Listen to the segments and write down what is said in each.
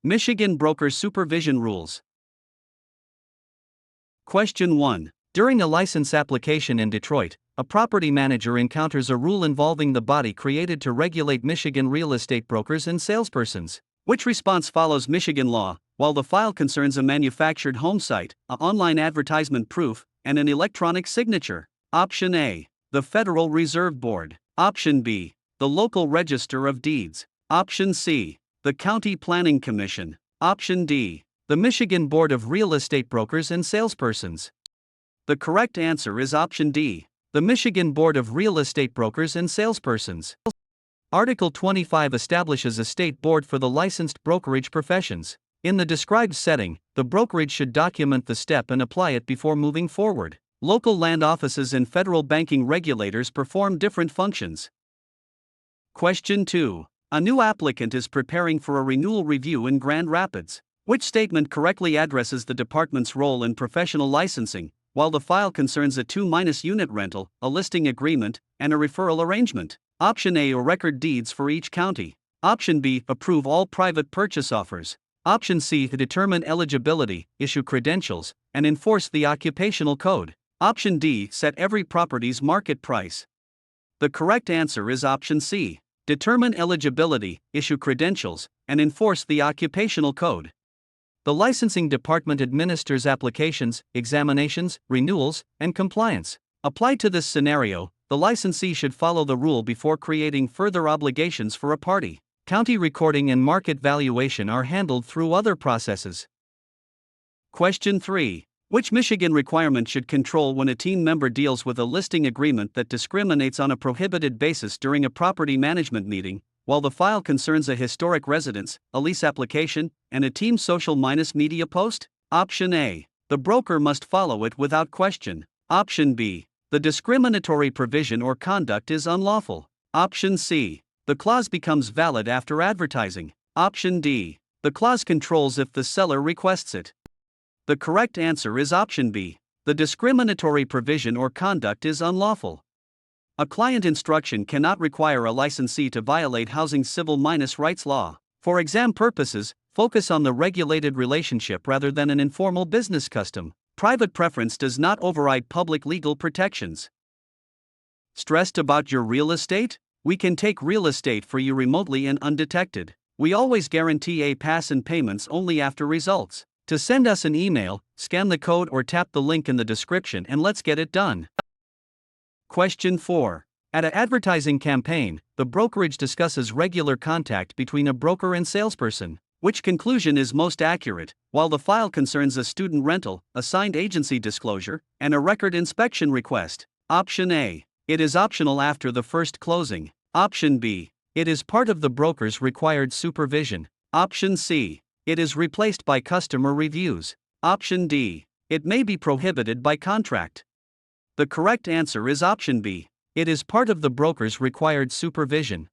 Michigan Broker Supervision Rules. Question 1. During a license application in Detroit, a property manager encounters a rule involving the body created to regulate Michigan real estate brokers and salespersons. Which response follows Michigan law, while the file concerns a manufactured home site, an online advertisement proof, and an electronic signature? Option A. The Federal Reserve Board. Option B. The local register of deeds. Option C. The County Planning Commission. Option D. The Michigan Board of Real Estate Brokers and Salespersons. The correct answer is option D. The Michigan Board of Real Estate Brokers and Salespersons. Article 25 establishes a state board for the licensed brokerage professions. In the described setting, the brokerage should document the step and apply it before moving forward. Local land offices and federal banking regulators perform different functions. Question 2. A new applicant is preparing for a renewal review in Grand Rapids. Which statement correctly addresses the department's role in professional licensing, while the file concerns a 2-unit rental, a listing agreement, and a referral arrangement? Option A. Record deeds for each county. Option B. Approve all private purchase offers. Option C. Determine eligibility, issue credentials, and enforce the occupational code. Option D. Set every property's market price. The correct answer is option C. Determine eligibility, issue credentials, and enforce the occupational code. The licensing department administers applications, examinations, renewals, and compliance. Applied to this scenario, the licensee should follow the rule before creating further obligations for a party. County recording and market valuation are handled through other processes. Question 3. Which Michigan requirement should control when a team member deals with a listing agreement that discriminates on a prohibited basis during a property management meeting, while the file concerns a historic residence, a lease application, and a team social media post? Option A. The broker must follow it without question. Option B. The discriminatory provision or conduct is unlawful. Option C. The clause becomes valid after advertising. Option D. The clause controls if the seller requests it. The correct answer is option B. The discriminatory provision or conduct is unlawful. A client instruction cannot require a licensee to violate housing civil rights law. For exam purposes, focus on the regulated relationship rather than an informal business custom. Private preference does not override public legal protections. Stressed about your real estate? We can take real estate for you remotely and undetected. We always guarantee a pass and payments only after results. To send us an email, scan the code or tap the link in the description and let's get it done. Question 4. At an advertising campaign, the brokerage discusses regular contact between a broker and salesperson. Which conclusion is most accurate, while the file concerns a student rental, a signed agency disclosure, and a record inspection request? Option A. It is optional after the first closing. Option B. It is part of the broker's required supervision. Option C. It is replaced by customer reviews. Option D. It may be prohibited by contract. The correct answer is option B. It is part of the broker's required supervision.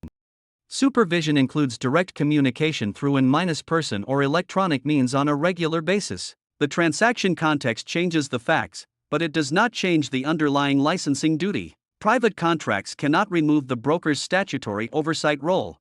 Supervision includes direct communication through in-person or electronic means on a regular basis. The transaction context changes the facts, but it does not change the underlying licensing duty. Private contracts cannot remove the broker's statutory oversight role.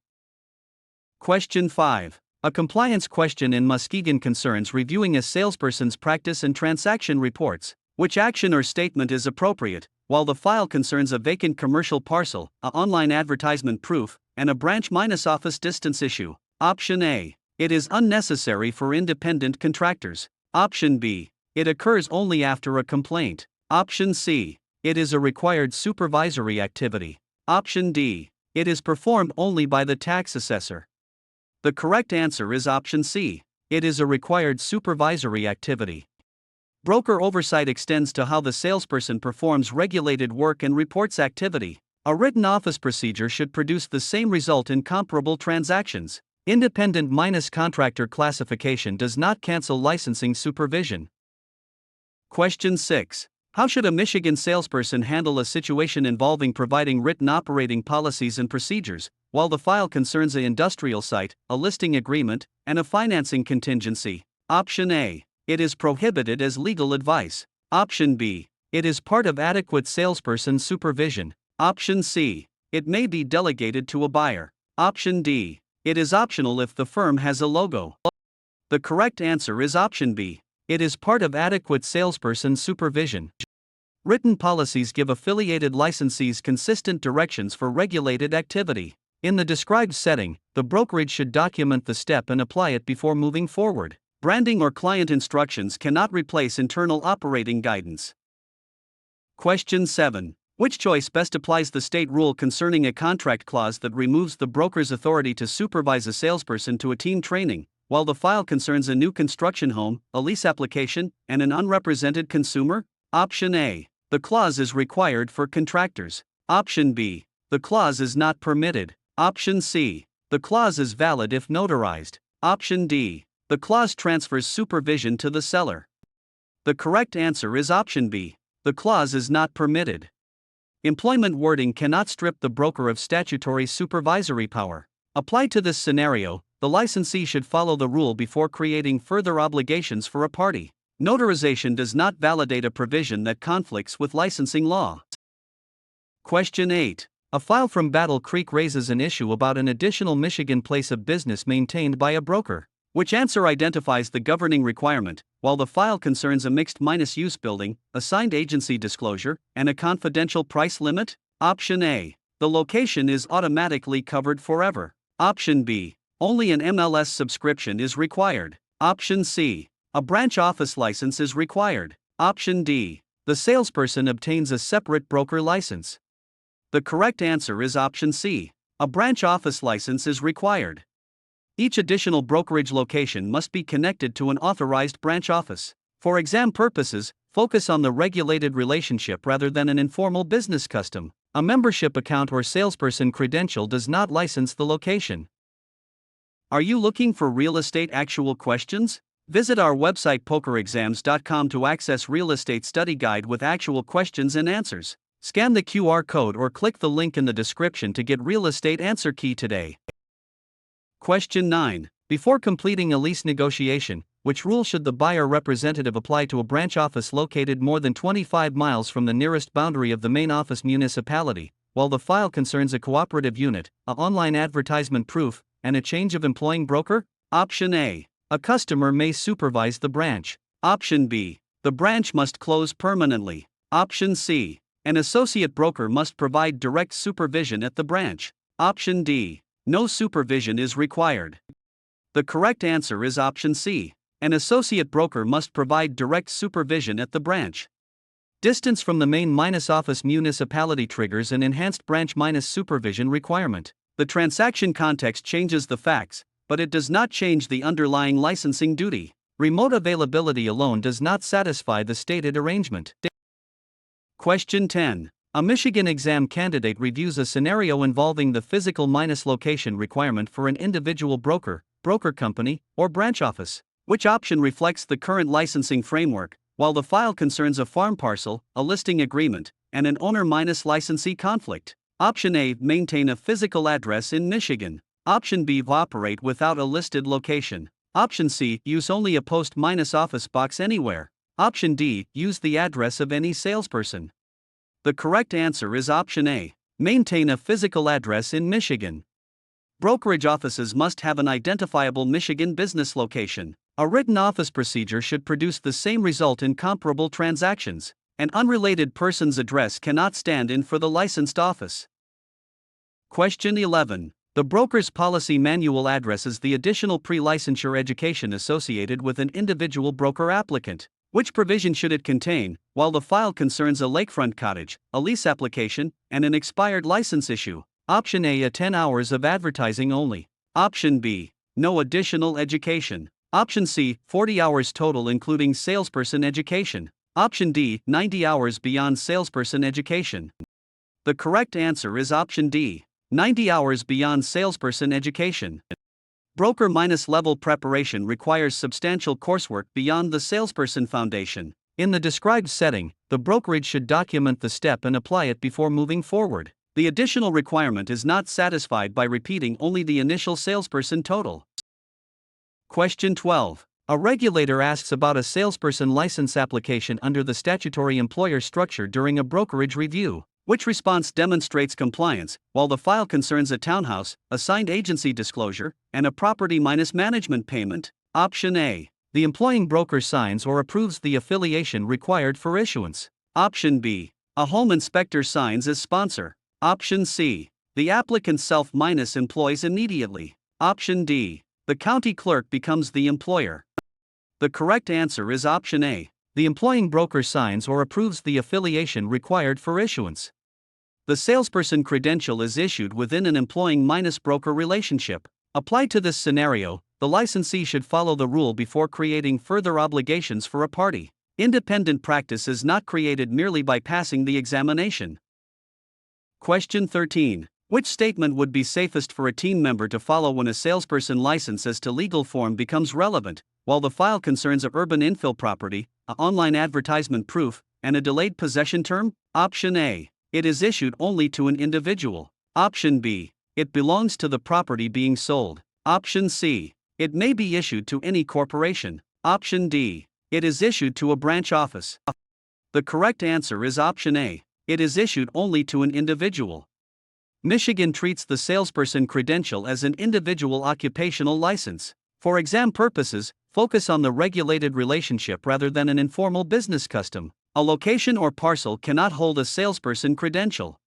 Question 5. A compliance question in Muskegon concerns reviewing a salesperson's practice and transaction reports. Which action or statement is appropriate, while the file concerns a vacant commercial parcel, an online advertisement proof, and a branch-office distance issue? Option A. It is unnecessary for independent contractors. Option B. It occurs only after a complaint. Option C. It is a required supervisory activity. Option D. It is performed only by the tax assessor. The correct answer is option C. It is a required supervisory activity. Broker oversight extends to how the salesperson performs regulated work and reports activity. A written office procedure should produce the same result in comparable transactions. Independent contractor classification does not cancel licensing supervision. Question 6. How should a Michigan salesperson handle a situation involving providing written operating policies and procedures, while the file concerns an industrial site, a listing agreement, and a financing contingency? Option A. It is prohibited as legal advice. Option B. It is part of adequate salesperson supervision. Option C. It may be delegated to a buyer. Option D. It is optional if the firm has a logo. The correct answer is option B. It is part of adequate salesperson supervision. Written policies give affiliated licensees consistent directions for regulated activity. In the described setting, the brokerage should document the step and apply it before moving forward. Branding or client instructions cannot replace internal operating guidance. Question 7. Which choice best applies the state rule concerning a contract clause that removes the broker's authority to supervise a salesperson to a team training, while the file concerns a new construction home, a lease application, and an unrepresented consumer? Option A. The clause is required for contractors. Option B. The clause is not permitted. Option C. The clause is valid if notarized. Option D. The clause transfers supervision to the seller. The correct answer is option B. The clause is not permitted. Employment wording cannot strip the broker of statutory supervisory power. Applied to this scenario, the licensee should follow the rule before creating further obligations for a party. Notarization does not validate a provision that conflicts with licensing law. Question 8. A file from Battle Creek raises an issue about an additional Michigan place of business maintained by a broker. Which answer identifies the governing requirement, while the file concerns a mixed-use building, assigned agency disclosure, and a confidential price limit? Option A. The location is automatically covered forever. Option B. Only an MLS subscription is required. Option C. A branch office license is required. Option D. The salesperson obtains a separate broker license. The correct answer is option C. A branch office license is required. Each additional brokerage location must be connected to an authorized branch office. For exam purposes, focus on the regulated relationship rather than an informal business custom. A membership account or salesperson credential does not license the location. Are you looking for real estate actual questions? Visit our website pokerexams.com to access real estate study guide with actual questions and answers. Scan the QR code or click the link in the description to get real estate answer key today. Question 9. Before completing a lease negotiation, which rule should the buyer representative apply to a branch office located more than 25 miles from the nearest boundary of the main office municipality, while the file concerns a cooperative unit, an online advertisement proof, and a change of employing broker? Option A. A customer may supervise the branch. Option B. The branch must close permanently. Option C. An associate broker must provide direct supervision at the branch. Option D. No supervision is required. The correct answer is option C. An associate broker must provide direct supervision at the branch. Distance from the main office municipality triggers an enhanced branch supervision requirement. The transaction context changes the facts, but it does not change the underlying licensing duty. Remote availability alone does not satisfy the stated arrangement. Question 10. A Michigan exam candidate reviews a scenario involving the physical location requirement for an individual broker, broker company, or branch office. Which option reflects the current licensing framework, while the file concerns a farm parcel, a listing agreement, and an owner-licensee conflict? Option A. Maintain a physical address in Michigan. Option B. Operate without a listed location. Option C. Use only a post-office box anywhere. Option D. Use the address of any salesperson. The correct answer is option A. Maintain a physical address in Michigan. Brokerage offices must have an identifiable Michigan business location. A written office procedure should produce the same result in comparable transactions. An unrelated person's address cannot stand in for the licensed office. Question 11. The broker's policy manual addresses the additional pre-licensure education associated with an individual broker applicant. Which provision should it contain, while the file concerns a lakefront cottage, a lease application, and an expired license issue? Option A. 10 hours of advertising only. Option B. No additional education. Option C. 40 hours total including salesperson education. Option D. 90 hours beyond salesperson education. The correct answer is option D. 90 hours beyond salesperson education. Broker-level preparation requires substantial coursework beyond the salesperson foundation. In the described setting, the brokerage should document the step and apply it before moving forward. The additional requirement is not satisfied by repeating only the initial salesperson total. Question 12. A regulator asks about a salesperson license application under the statutory employer structure during a brokerage review. Which response demonstrates compliance, while the file concerns a townhouse, assigned agency disclosure, and a property management payment? Option A. The employing broker signs or approves the affiliation required for issuance. Option B. A home inspector signs as sponsor. Option C. The applicant self-employs immediately. Option D. The county clerk becomes the employer. The correct answer is option A. The employing broker signs or approves the affiliation required for issuance. The salesperson credential is issued within an employing-broker relationship. Applied to this scenario, the licensee should follow the rule before creating further obligations for a party. Independent practice is not created merely by passing the examination. Question 13. Which statement would be safest for a team member to follow when a salesperson license as to legal form becomes relevant, while the file concerns a urban infill property, an online advertisement proof, and a delayed possession term? Option A. It is issued only to an individual. Option B. It belongs to the property being sold. Option C. It may be issued to any corporation. Option D. It is issued to a branch office. The correct answer is option A. It is issued only to an individual. Michigan treats the salesperson credential as an individual occupational license. For exam purposes, focus on the regulated relationship rather than an informal business custom. A location or parcel cannot hold a salesperson credential.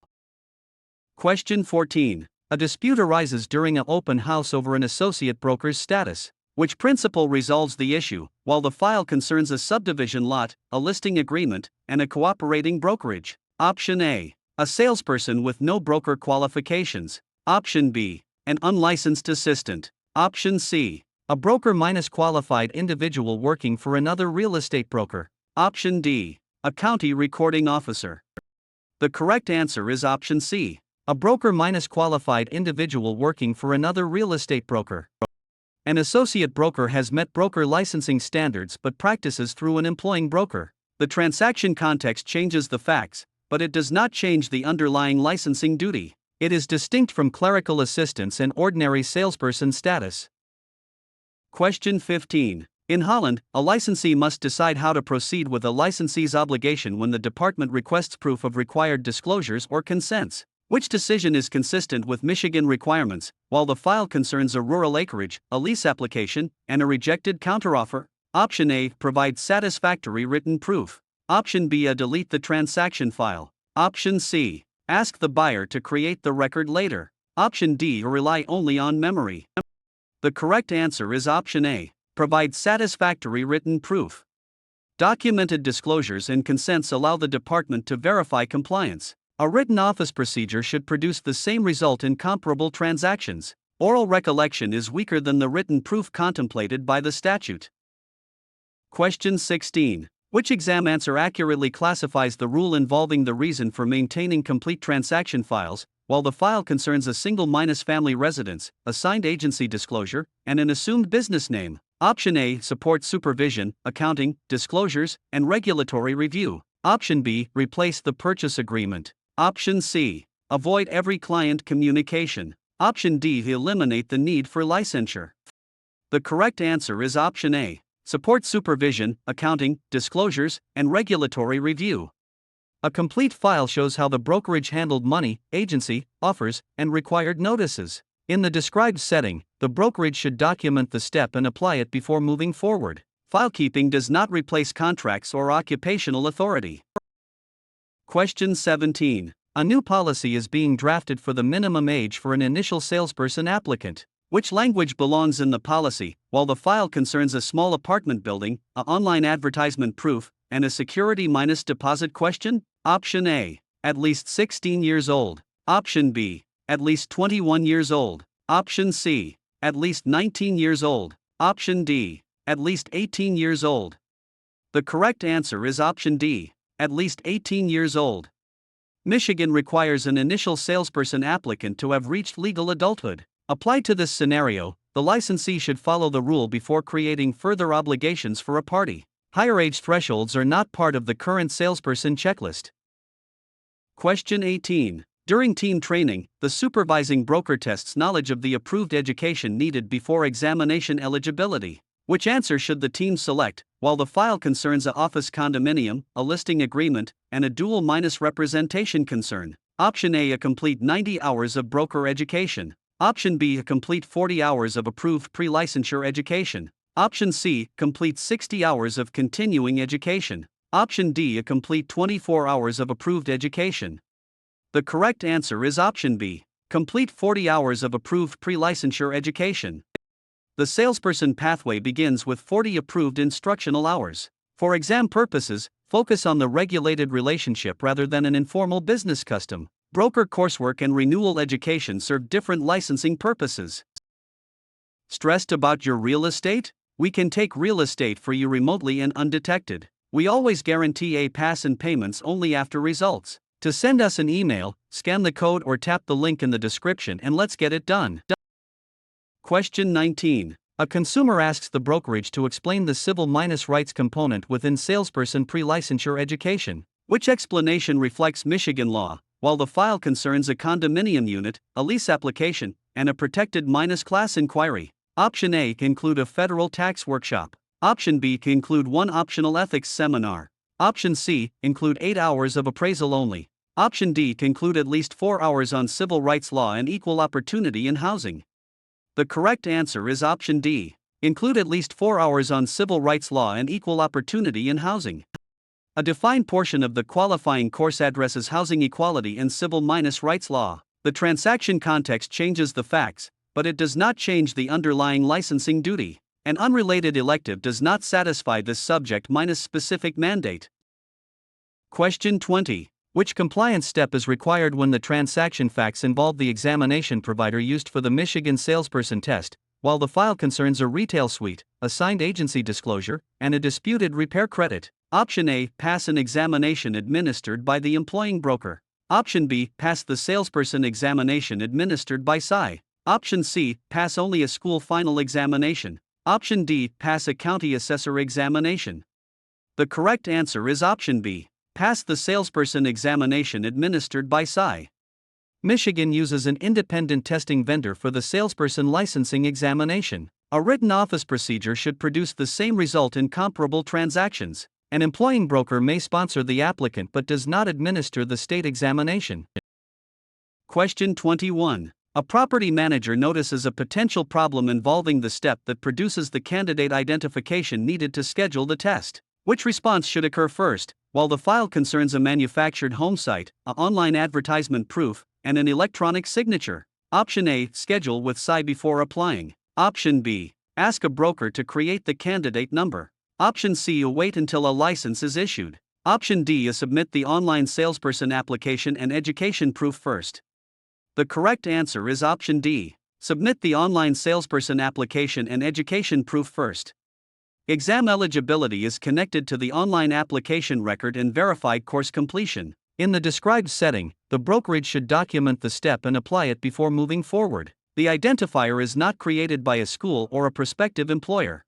Question 14. A dispute arises during an open house over an associate broker's status. Which principal resolves the issue, while the file concerns a subdivision lot, a listing agreement, and a cooperating brokerage? Option A. A salesperson with no broker qualifications. Option B. An unlicensed assistant. Option C. A broker minus qualified individual working for another real estate broker. Option D. A county recording officer. The correct answer is option C. A broker minus qualified individual working for another real estate broker. An associate broker has met broker licensing standards but practices through an employing broker. The transaction context changes the facts, but it does not change the underlying licensing duty. It is distinct from clerical assistance and ordinary salesperson status. Question 15. In Holland, a licensee must decide how to proceed with a licensee's obligation when the department requests proof of required disclosures or consents. Which decision is consistent with Michigan requirements, while the file concerns a rural acreage, a lease application, and a rejected counteroffer? Option A. Provide satisfactory written proof. Option B. Delete the transaction file. Option C. Ask the buyer to create the record later. Option D. Rely only on memory. The correct answer is option A. Provide satisfactory written proof. Documented disclosures and consents allow the department to verify compliance. A written office procedure should produce the same result in comparable transactions. Oral recollection is weaker than the written proof contemplated by the statute. Question 16. Which exam answer accurately classifies the rule involving the reason for maintaining complete transaction files, while the file concerns a single-family residence, assigned agency disclosure, and an assumed business name? Option A. Support supervision, accounting, disclosures, and regulatory review. Option B. Replace the purchase agreement. Option C. Avoid every client communication. Option D. Eliminate the need for licensure. The correct answer is option A. Support supervision, accounting, disclosures, and regulatory review. A complete file shows how the brokerage handled money, agency, offers, and required notices. In the described setting, the brokerage should document the step and apply it before moving forward. Filekeeping does not replace contracts or occupational authority. Question 17. A new policy is being drafted for the minimum age for an initial salesperson applicant. Which language belongs in the policy, while the file concerns a small apartment building, an online advertisement proof, and a security minus deposit question? Option A. At least 16 years old. Option B. At least 21 years old. Option C. At least 19 years old. Option D. At least 18 years old. The correct answer is option D. At least 18 years old. Michigan requires an initial salesperson applicant to have reached legal adulthood. Applied to this scenario, the licensee should follow the rule before creating further obligations for a party. Higher age thresholds are not part of the current salesperson checklist. Question 18. During team training, the supervising broker tests knowledge of the approved education needed before examination eligibility. Which answer should the team select, while the file concerns a office condominium, a listing agreement, and a dual-minus representation concern? Option A. A complete 90 hours of broker education. Option B. A complete 40 hours of approved pre-licensure education. Option C, complete 60 hours of continuing education. Option D, a complete 24 hours of approved education. The correct answer is option B, complete 40 hours of approved pre-licensure education. The salesperson pathway begins with 40 approved instructional hours. For exam purposes, focus on the regulated relationship rather than an informal business custom. Broker coursework and renewal education serve different licensing purposes. Stressed about your real estate? We can take real estate for you remotely and undetected. We always guarantee a pass and payments only after results. To send us an email, scan the code or tap the link in the description and let's get it done. Question 19. A consumer asks the brokerage to explain the civil minus rights component within salesperson pre-licensure education. Which explanation reflects Michigan law, while the file concerns a condominium unit, a lease application, and a protected minus class inquiry? Option A can include a federal tax workshop. Option B can include one optional ethics seminar. Option C include 8 hours of appraisal only. Option D can include at least 4 hours on civil rights law and equal opportunity in housing. The correct answer is option D. Include at least 4 hours on civil rights law and equal opportunity in housing. A defined portion of the qualifying course addresses housing equality and civil minus rights law. The transaction context changes the facts, but it does not change the underlying licensing duty. An unrelated elective does not satisfy this subject minus specific mandate. Question 20. Which compliance step is required when the transaction facts involve the examination provider used for the Michigan salesperson test, while the file concerns a retail suite, a signed agency disclosure, and a disputed repair credit? Option A, pass an examination administered by the employing broker. Option B, pass the salesperson examination administered by SI. Option C, pass only a school final examination. Option D, pass a county assessor examination. The correct answer is option B, pass the salesperson examination administered by SI. Michigan uses an independent testing vendor for the salesperson licensing examination. A written office procedure should produce the same result in comparable transactions. An employing broker may sponsor the applicant but does not administer the state examination. Question 21. A property manager notices a potential problem involving the step that produces the candidate identification needed to schedule the test. Which response should occur first, while the file concerns a manufactured home site, an online advertisement proof, and an electronic signature? Option A, schedule with SI before applying. Option B, ask a broker to create the candidate number. Option C, wait until a license is issued. Option D, submit the online salesperson application and education proof first. The correct answer is option D, submit the online salesperson application and education proof first. Exam eligibility is connected to the online application record and verified course completion. In the described setting, the brokerage should document the step and apply it before moving forward. The identifier is not created by a school or a prospective employer.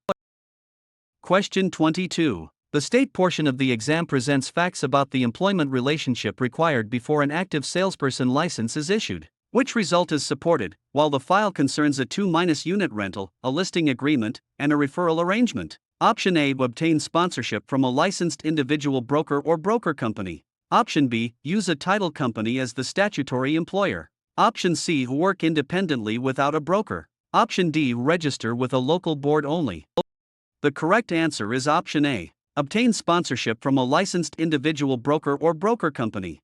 Question 22. The state portion of the exam presents facts about the employment relationship required before an active salesperson license is issued. Which result is supported, while the file concerns a 2-unit rental, a listing agreement, and a referral arrangement? Option A, obtain sponsorship from a licensed individual broker or broker company. Option B, use a title company as the statutory employer. Option C, work independently without a broker. Option D, register with a local board only. The correct answer is option A, obtain sponsorship from a licensed individual broker or broker company.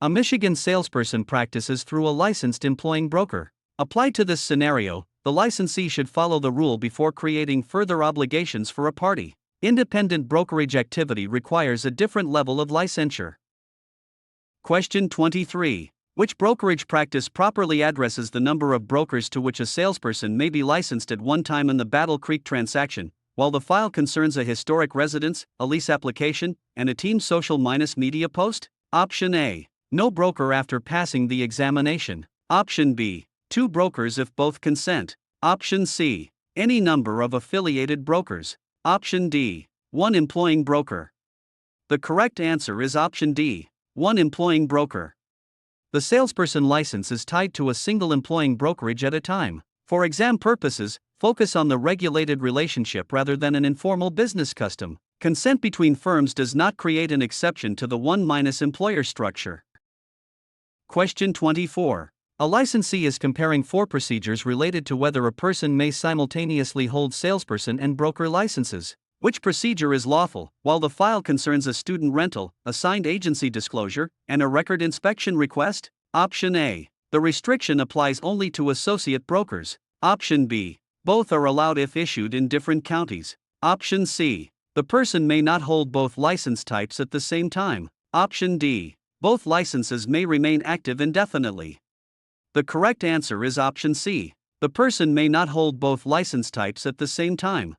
A Michigan salesperson practices through a licensed employing broker. Applied to this scenario, the licensee should follow the rule before creating further obligations for a party. Independent brokerage activity requires a different level of licensure. Question 23. Which brokerage practice properly addresses the number of brokers to which a salesperson may be licensed at one time in the Battle Creek transaction, while the file concerns a historic residence, a lease application, and a team social minus media post? Option A, no broker after passing the examination. Option B, 2 brokers if both consent. Option C, any number of affiliated brokers. Option D, 1 employing broker. The correct answer is option D, 1 employing broker. The salesperson license is tied to a single employing brokerage at a time. For exam purposes, focus on the regulated relationship rather than an informal business custom. Consent between firms does not create an exception to the 1-employer structure. Question 24. A licensee is comparing 4 procedures related to whether a person may simultaneously hold salesperson and broker licenses. Which procedure is lawful, while the file concerns a student rental, assigned agency disclosure, and a record inspection request? Option A. The restriction applies only to associate brokers. Option B. Both are allowed if issued in different counties. Option C. The person may not hold both license types at the same time. Option D. Both licenses may remain active indefinitely. The correct answer is option C. The person may not hold both license types at the same time.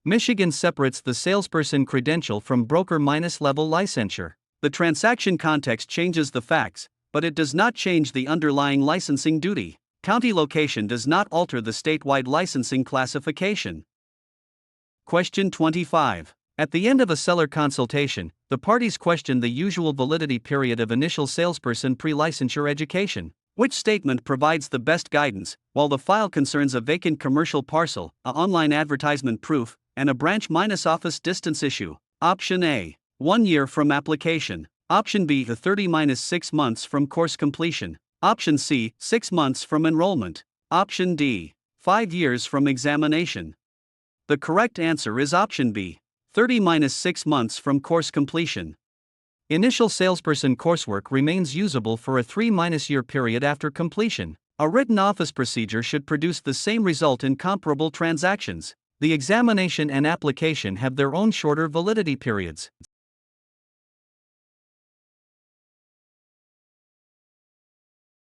Michigan separates the salesperson credential from broker-level licensure. The transaction context changes the facts, but it does not change the underlying licensing duty. County location does not alter the statewide licensing classification. Question 25. At the end of a seller consultation, the parties question the usual validity period of initial salesperson pre-licensure education. Which statement provides the best guidance, while the file concerns a vacant commercial parcel, a online advertisement proof, and a branch-office distance issue? Option A. 1 year from application. Option B. The 30-6 months from course completion. Option C. 6 months from enrollment. Option D. 5 years from examination. The correct answer is option B. 30-6 months from course completion. Initial salesperson coursework remains usable for a 3-year period after completion. A written office procedure should produce the same result in comparable transactions. The examination and application have their own shorter validity periods.